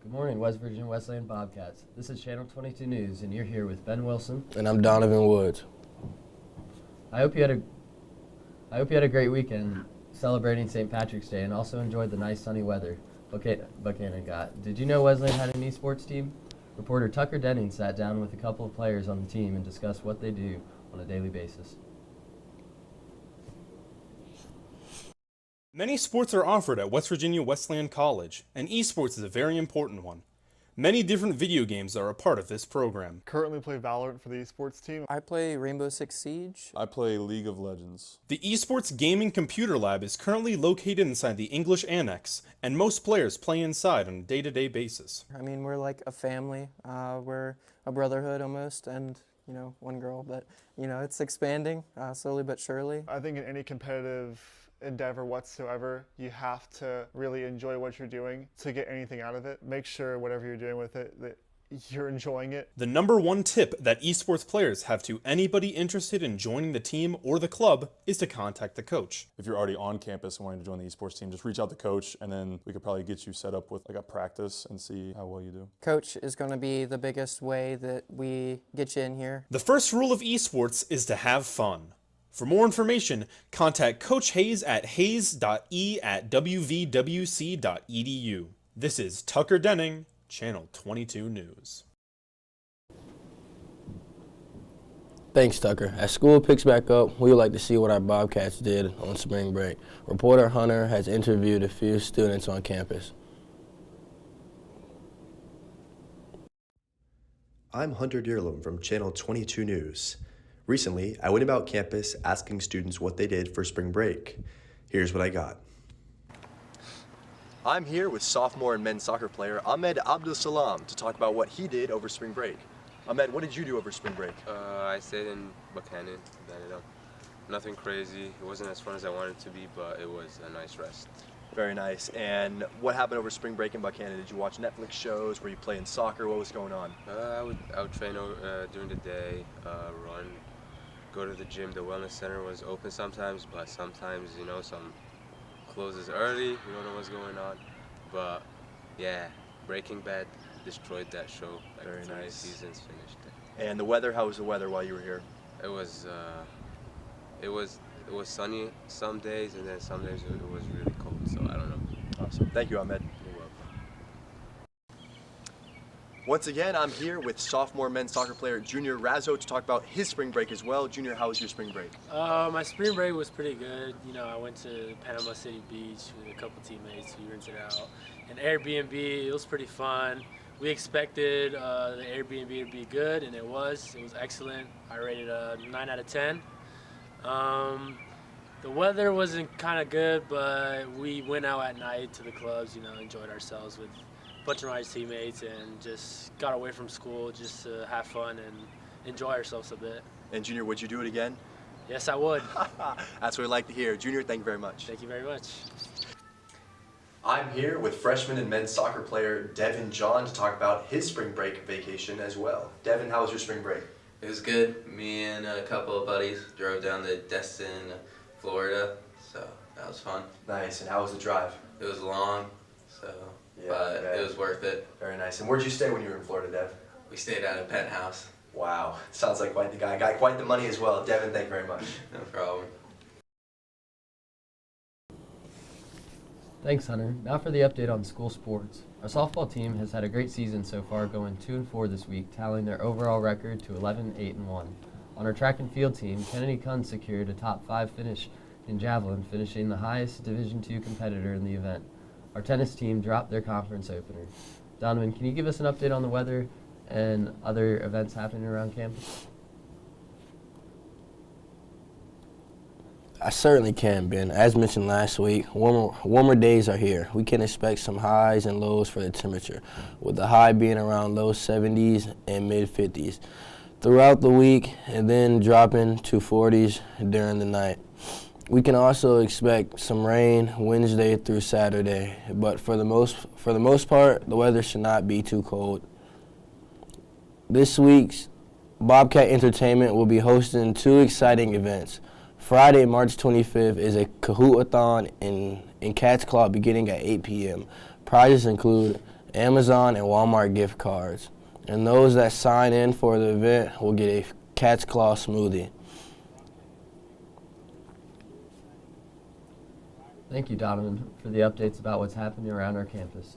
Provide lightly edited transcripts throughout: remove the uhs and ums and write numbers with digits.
Good morning, West Virginia Wesleyan Bobcats. This is Channel 22 News, and you're here with Ben Wilson. And I'm Donovan Woods. I hope you had a great weekend celebrating St. Patrick's Day and also enjoyed the nice sunny weather Buchanan got. Did you know Wesleyan had an esports team? Reporter Tucker Denning sat down with a couple of players on the team and discussed what they do on a daily basis. Many sports are offered at West Virginia Wesleyan College, and esports is a very important one. Many different video games are a part of this program. Currently play Valorant for the esports team. I play Rainbow Six Siege. I play League of Legends. The Esports Gaming Computer Lab is currently located inside the English Annex, and most players play inside on a day-to-day basis. I mean, we're like a family. We're a brotherhood almost, and one girl, but it's expanding slowly but surely. I think in any competitive endeavor whatsoever, you have to really enjoy what you're doing to get anything out of it. Make sure whatever you're doing with it, that you're enjoying it. The number one tip that esports players have to anybody interested in joining the team or the club is to contact the coach. If you're already on campus and wanting to join the esports team, just reach out to coach, and then we could probably get you set up with like a practice and see how well you do. Coach is going to be the biggest way that we get you in here. The first rule of esports is to have fun. For more information, contact Coach Hayes at hayes.e@wvwc.edu. This is Tucker Denning, Channel 22 News. Thanks, Tucker. As school picks back up, we would like to see what our Bobcats did on spring break. Reporter Hunter has interviewed a few students on campus. I'm Hunter Dearlum from Channel 22 News. Recently, I went about campus asking students what they did for spring break. Here's what I got. I'm here with sophomore and men's soccer player Ahmed Abdul Salam to talk about what he did over spring break. Ahmed, what did you do over spring break? I stayed in Buchanan, nothing crazy. It wasn't as fun as I wanted it to be, but it was a nice rest. Very nice. And what happened over spring break in Buchanan? Did you watch Netflix shows? Were you playing soccer? What was going on? I would train during the day, run, go to the gym. The wellness center was open sometimes, but sometimes, some closes early. You don't know what's going on. But yeah, Breaking Bad destroyed that show. Like Very 3 nice. seasons finished it. And the weather, how was the weather while you were here? It was sunny some days, and then some days it was really cold. So I don't know. Awesome. Thank you, Ahmed. You're welcome. Once again, I'm here with sophomore men's soccer player Junior Razzo to talk about his spring break as well. Junior, how was your spring break? My spring break was pretty good. I went to Panama City Beach with a couple teammates. We rented out an Airbnb. It was pretty fun. We expected the Airbnb to be good, and it was. It was excellent. I rated a 9 out of 10. The weather wasn't kind of good, but we went out at night to the clubs, enjoyed ourselves with a bunch of my teammates and just got away from school just to have fun and enjoy ourselves a bit. And Junior, would you do it again? Yes, I would. That's what I'd like to hear. Junior, thank you very much. Thank you very much. I'm here with freshman and men's soccer player Devin John to talk about his spring break vacation as well. Devin, how was your spring break? It was good. Me and a couple of buddies drove down to Destin, Florida, so that was fun. Nice. And how was the drive? It was long, but it was worth it. Very nice. And where'd you stay when you were in Florida, Dev? We stayed at a penthouse. Wow. Sounds like quite the guy. Got quite the money as well. Devin, thank you very much. No problem. Thanks, Hunter. Now for the update on school sports. Our softball team has had a great season so far, going 2-4 this week, tallying their overall record to 11-8-1. On our track and field team, Kennedy Kunz secured a top 5 finish in javelin, finishing the highest Division II competitor in the event. Our tennis team dropped their conference opener. Donovan, can you give us an update on the weather and other events happening around campus? I certainly can, Ben. As mentioned last week, warmer days are here. We can expect some highs and lows for the temperature, with the high being around low 70s and mid 50s throughout the week, and then dropping to 40s during the night. We can also expect some rain Wednesday through Saturday, but for the most part, the weather should not be too cold. This week's Bobcat Entertainment will be hosting 2 exciting events. Friday, March 25th is a Kahoot-a-thon in Cats Club beginning at 8 p.m. Prizes include Amazon and Walmart gift cards. And those that sign in for the event will get a Cat's Claw smoothie. Thank you, Donovan, for the updates about what's happening around our campus.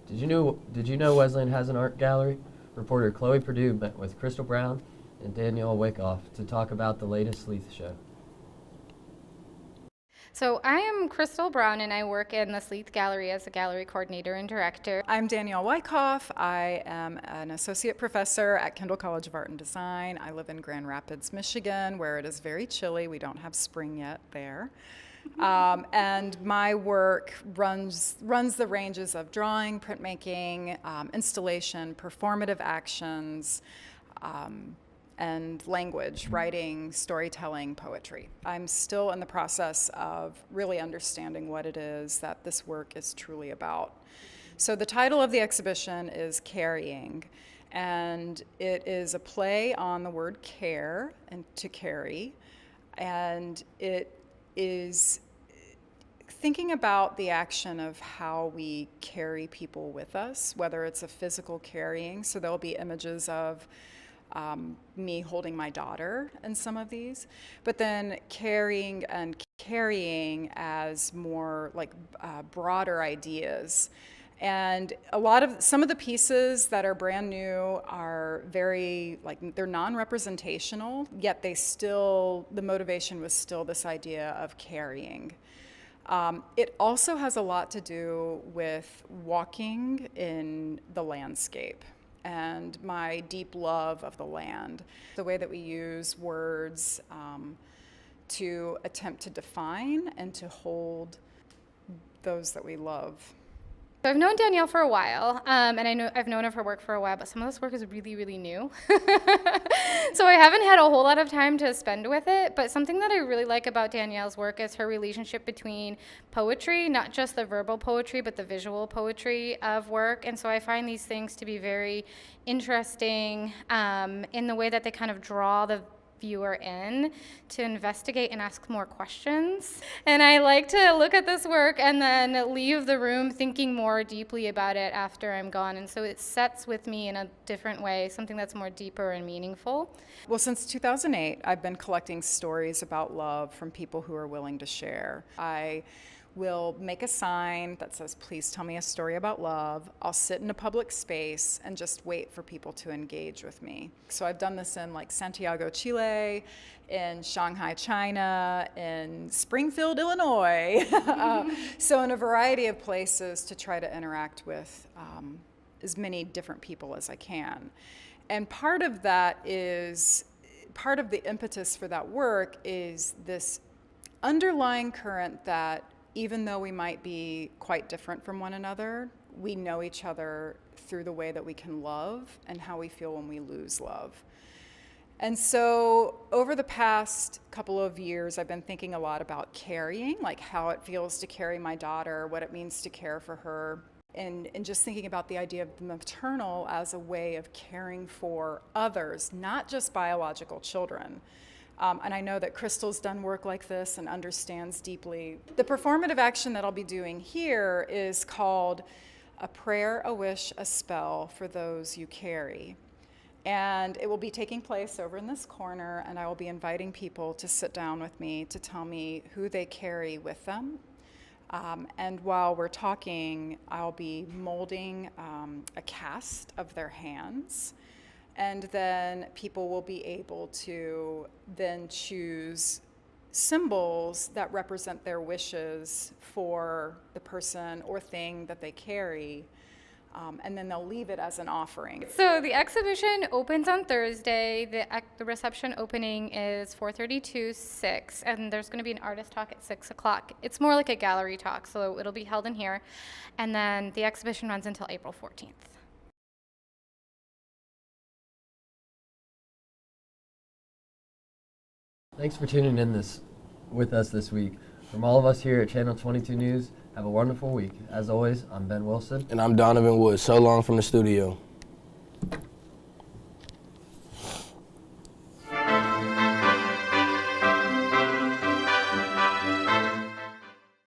Did you know Wesleyan has an art gallery? Reporter Chloe Purdue met with Crystal Brown and Danielle Wyckoff to talk about the latest Sleeth show. So I am Crystal Brown, and I work in the Sleeth Gallery as a gallery coordinator and director. I'm Danielle Wyckoff. I am an associate professor at Kendall College of Art and Design. I live in Grand Rapids, Michigan, where it is very chilly. We don't have spring yet there. And my work runs the ranges of drawing, printmaking, installation, performative actions, and language, writing, storytelling, poetry. I'm still in the process of really understanding what it is that this work is truly about. So the title of the exhibition is Carrying, and it is a play on the word care and to carry, and it is thinking about the action of how we carry people with us, whether it's a physical carrying, so there'll be images of me holding my daughter in some of these, but then carrying as more like broader ideas. And some of the pieces that are brand new are very, they're non-representational, yet the motivation was still this idea of carrying. It also has a lot to do with walking in the landscape and my deep love of the land. The way that we use words to attempt to define and to hold those that we love. So I've known Danielle for a while, and I've known of her work for a while, but some of this work is really, really new. So I haven't had a whole lot of time to spend with it, but something that I really like about Danielle's work is her relationship between poetry, not just the verbal poetry, but the visual poetry of work. And so I find these things to be very interesting in the way that they kind of draw the viewer in to investigate and ask more questions. And I like to look at this work and then leave the room thinking more deeply about it after I'm gone. And so it sets with me in a different way, something that's more deeper and meaningful. Well, since 2008, I've been collecting stories about love from people who are willing to share. I will make a sign that says, please tell me a story about love. I'll sit in a public space and just wait for people to engage with me. So I've done this in Santiago, Chile, in Shanghai, China, in Springfield, Illinois. So in a variety of places to try to interact with as many different people as I can. And part of the impetus for that work is this underlying current that even though we might be quite different from one another, we know each other through the way that we can love and how we feel when we lose love. And so over the past couple of years, I've been thinking a lot about carrying, how it feels to carry my daughter, what it means to care for her, and just thinking about the idea of the maternal as a way of caring for others, not just biological children. And I know that Crystal's done work like this and understands deeply. The performative action that I'll be doing here is called A Prayer, a Wish, a Spell for Those You Carry. And it will be taking place over in this corner, and I will be inviting people to sit down with me to tell me who they carry with them. And while we're talking, I'll be molding a cast of their hands. And then people will be able to then choose symbols that represent their wishes for the person or thing that they carry. And then they'll leave it as an offering. So the exhibition opens on Thursday. The reception opening is 4:30 to 6, and there's going to be an artist talk at 6 o'clock. It's more like a gallery talk, so it'll be held in here. And then the exhibition runs until April 14th. Thanks for tuning in with us this week. From all of us here at Channel 22 News, have a wonderful week. As always, I'm Ben Wilson. And I'm Donovan Woods. So long from the studio.